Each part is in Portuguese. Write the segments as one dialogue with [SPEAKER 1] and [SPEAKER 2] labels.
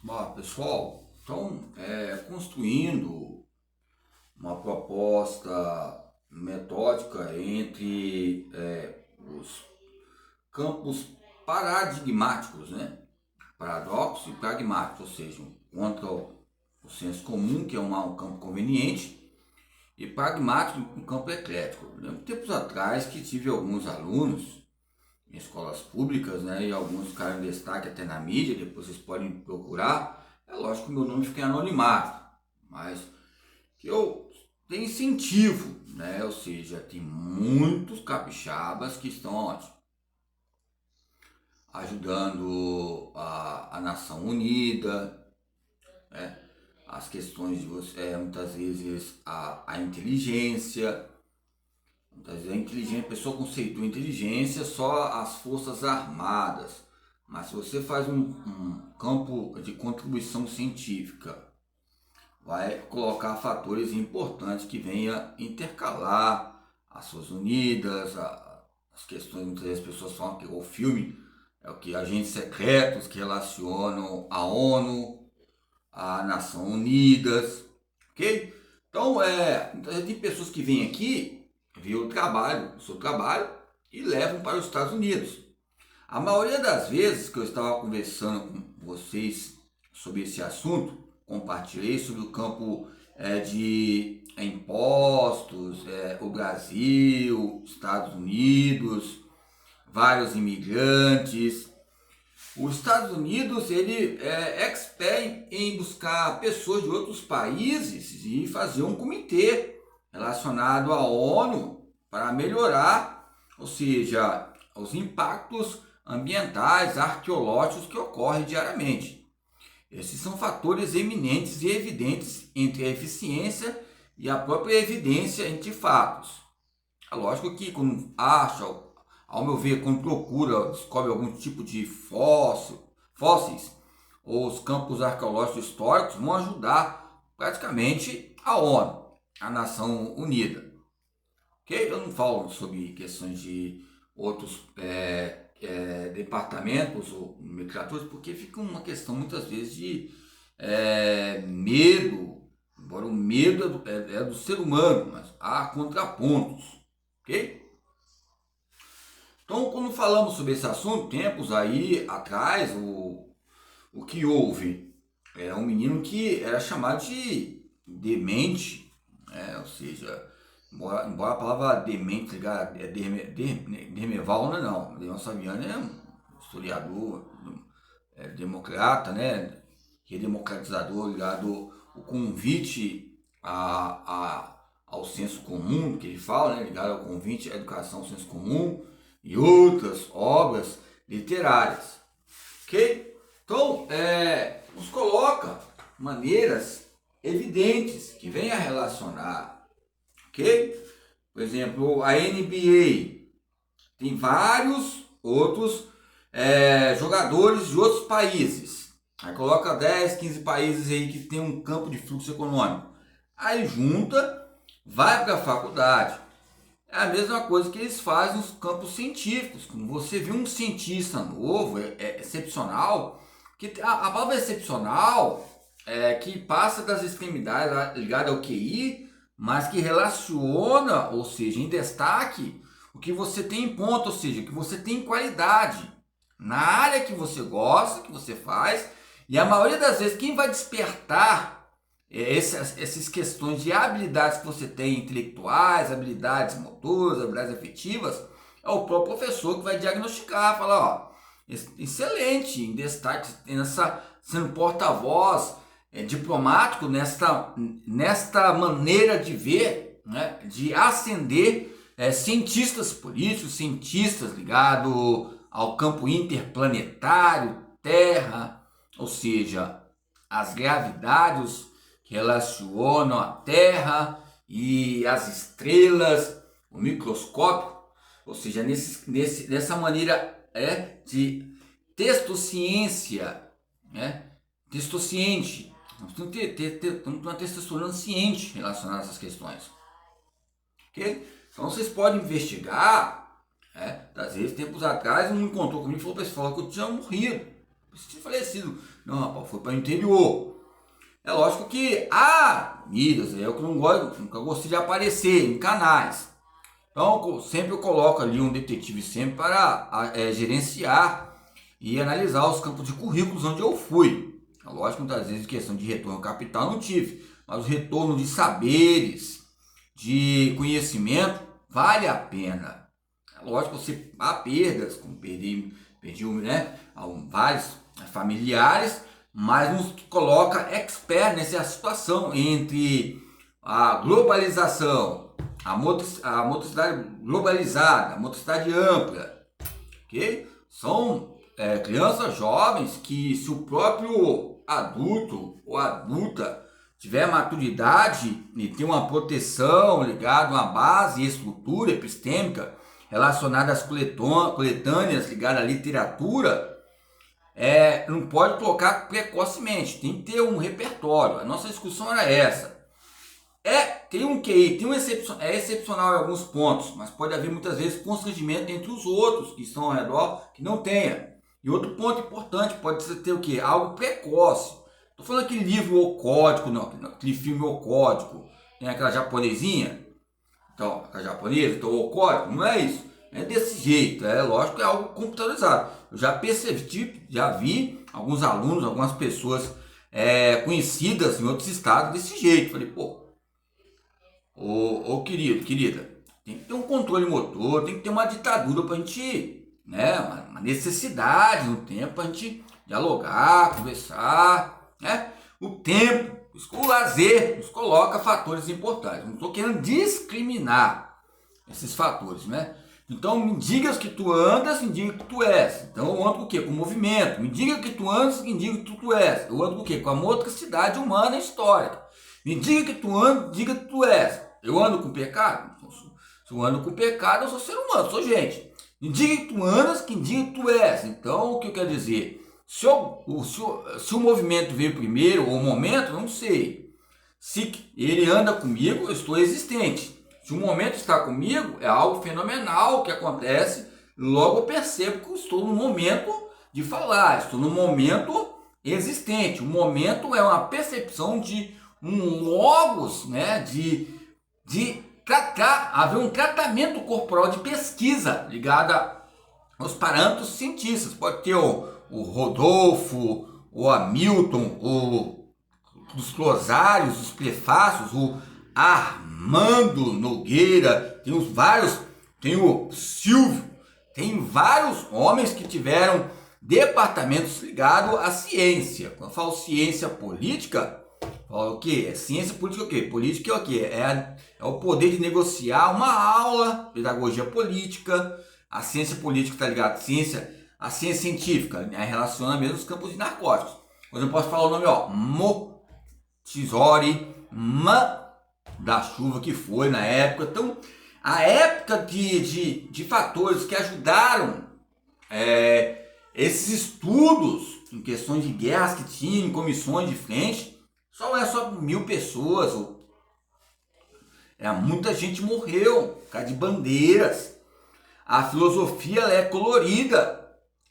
[SPEAKER 1] Bom, pessoal, então, construindo uma proposta metódica entre os campos paradigmáticos, né? Paradoxo e pragmático, ou seja, contra o senso comum, que é um campo conveniente, e pragmático, um campo eclético. Eu lembro tempos atrás que tive alguns alunos em escolas públicas, né, e alguns ficaram em destaque até na mídia, depois vocês podem procurar. É lógico que o meu nome fica em anonimato, mas que eu tenho incentivo, né, ou seja, tem muitos capixabas que estão onde? Ajudando a nação unida, né, as questões de você, muitas vezes a inteligência. Muitas vezes a pessoa conceitua inteligência só as forças armadas, mas se você faz um campo de contribuição científica, vai colocar fatores importantes que venha intercalar as Nações Unidas, as questões, muitas vezes as pessoas falam que o filme é o que agentes secretos que relacionam a ONU, a Nações Unidas, ok? Então, muitas vezes tem pessoas que vêm aqui, vê o seu trabalho e levam para os Estados Unidos. A maioria das vezes que eu estava conversando com vocês sobre esse assunto, compartilhei sobre o campo de impostos, o Brasil, Estados Unidos, vários imigrantes. Os Estados Unidos ele é expert em buscar pessoas de outros países e fazer um comitê relacionado à ONU para melhorar, ou seja, os impactos ambientais, arqueológicos que ocorrem diariamente. Esses são fatores eminentes e evidentes entre a eficiência e a própria evidência entre fatos. É lógico que quando acha, ao meu ver, quando procura, descobre algum tipo de fósseis ou os campos arqueológicos históricos vão ajudar praticamente a ONU, a Nação Unida. Okay? Eu não falo sobre questões de outros departamentos ou nomenclaturas, porque fica uma questão muitas vezes de medo, embora o medo é do ser humano, mas há contrapontos, ok? Então, quando falamos sobre esse assunto, tempos aí atrás, o que houve é um menino que era chamado de demente, ou seja, embora a palavra demente ligada Dermeval não, Leão Saviano é um historiador, democrata, né, redemocratizador ligado ao convite ao senso comum, que ele fala, né, ligado ao convite à educação ao senso comum e outras obras literárias, ok? Então, nos coloca maneiras evidentes que vêm a relacionar, ok? Por exemplo, a NBA tem vários outros jogadores de outros países. Aí coloca 10, 15 países aí que tem um campo de fluxo econômico. Aí junta, vai para a faculdade. É a mesma coisa que eles fazem nos campos científicos. Quando você vê um cientista novo, é excepcional, que a palavra excepcional é que passa das extremidades ligada ao QI, mas que relaciona, ou seja, em destaque, o que você tem em ponto, ou seja, o que você tem em qualidade na área que você gosta, que você faz, e a maioria das vezes quem vai despertar essas questões de habilidades que você tem intelectuais, habilidades motoras, habilidades afetivas, é o próprio professor que vai diagnosticar, falar, ó, excelente, em destaque, sendo porta-voz, diplomático nesta maneira de ver, né, de ascender cientistas políticos, cientistas ligados ao campo interplanetário, Terra, ou seja, as gravidades que relacionam a Terra e as estrelas, o microscópio, ou seja, nessa maneira de textociência, né? Textociente. Nós temos que ter uma testosterona ciente relacionada a essas questões. Okay? Então vocês podem investigar. Às vezes, tempos atrás, um encontrou comigo e falou que eu tinha morrido, eu tinha falecido. Não, rapaz, foi para o interior. É lógico que Midas, eu que não gosto, nunca gostei de aparecer em canais. Então, sempre eu coloco ali um detetive sempre para gerenciar e analisar os campos de currículos onde eu fui. É lógico que muitas vezes questão de retorno capital não tive, mas o retorno de saberes, de conhecimento, vale a pena. É lógico que você há perdas, como perdi né, vários familiares, mas nos coloca expert nessa situação entre a globalização, a motricidade globalizada, a motricidade ampla, ok? São crianças jovens que, se o próprio adulto ou adulta tiver maturidade e ter uma proteção ligada a uma base e estrutura epistêmica relacionada às coletâneas ligadas à literatura, não pode colocar precocemente, tem que ter um repertório. A nossa discussão era essa. Tem um QI, é excepcional em alguns pontos, mas pode haver muitas vezes constrangimento entre os outros que estão ao redor que não tenha. E outro ponto importante pode ter o quê? Algo precoce. Estou falando aquele livro O Código, não, aquele filme O Código, tem aquela japonesinha, então, a japonesa, então O Código, não é isso. É desse jeito, lógico que é algo computadorizado. Eu já percebi, já vi alguns alunos, algumas pessoas conhecidas em outros estados desse jeito. Falei, pô, querida, tem que ter um controle motor, tem que ter uma ditadura pra gente, né, uma necessidade no tempo pra gente dialogar, conversar, né? O tempo, o lazer nos coloca fatores importantes. Não estou querendo discriminar esses fatores, né? Então me digas que tu andas, me diga que tu és. Então eu ando com o quê? Com o movimento. Me diga que tu andas, me diga que tu és. Eu ando com o quê? Com a motricidade humana e histórica. Me diga que tu andas, diga que tu és. Eu ando com pecado? Se eu ando com pecado, eu sou ser humano, sou gente. Me diga que tu andas, que diga que tu és. Então o que eu quero dizer? Se o movimento veio primeiro, ou o momento, não sei. Se ele anda comigo, eu estou existente. Se o momento está comigo, é algo fenomenal que acontece. Logo eu percebo que eu estou no momento de falar, estou no momento existente. O momento é uma percepção de um logos, né? De tratar, haver um tratamento corporal de pesquisa ligada aos parâmetros cientistas. Pode ter o Rodolfo, o Hamilton, os glosários, os prefácios, o Armando Nogueira, tem vários, tem o Silvio, tem vários homens que tiveram departamentos ligados à ciência. Quando eu falo ciência política, falo o quê? É ciência política o quê? Política é o quê? É o poder de negociar uma aula, pedagogia política. A ciência política está ligada à ciência, a ciência científica, né? Relaciona mesmo os campos de narcóticos. Mas eu posso falar o nome, Montessori, da chuva que foi na época. Então, a época de fatores que ajudaram esses estudos em questões de guerras que tinham, comissões de frente, só 1.000 pessoas. Muita gente morreu por causa de bandeiras. A filosofia ela é colorida,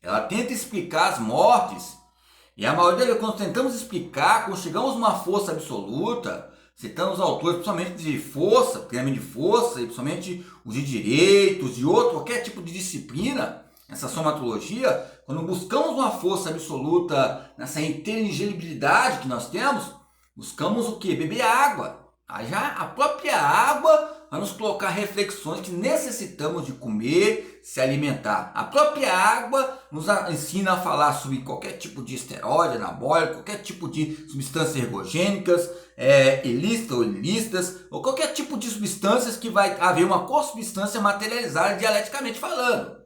[SPEAKER 1] ela tenta explicar as mortes, e a maioria das vezes, quando tentamos explicar, quando chegamos a uma força absoluta, citando os autores, principalmente de força, treinamento de força, e principalmente os de direitos, de qualquer tipo de disciplina, essa somatologia, quando buscamos uma força absoluta nessa inteligibilidade que nós temos, buscamos o que? Beber água. Já a própria água vai nos colocar reflexões que necessitamos de comer, se alimentar. A própria água nos ensina a falar sobre qualquer tipo de esteroide, anabólico, qualquer tipo de substâncias ergogênicas, ilícitas ou ilícitas, ou qualquer tipo de substâncias que vai haver uma consubstância materializada dialeticamente falando.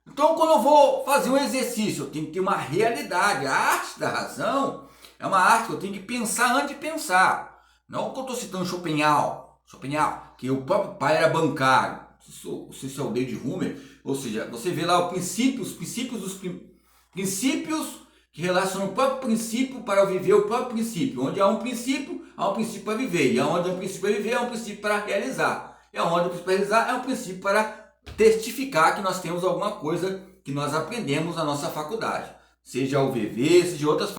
[SPEAKER 1] Então, quando eu vou fazer um exercício, eu tenho que ter uma realidade. A arte da razão é uma arte que eu tenho que pensar antes de pensar. Não que eu estou citando Schopenhauer, que o próprio pai era bancário, se é o David Hume, ou seja, você vê lá os princípios que relacionam o próprio princípio para viver o próprio princípio. Onde há um princípio para viver, e onde há um princípio para viver, há um princípio para realizar. E onde há um princípio para realizar, é um princípio para testificar que nós temos alguma coisa que nós aprendemos na nossa faculdade. seja o VV, seja outras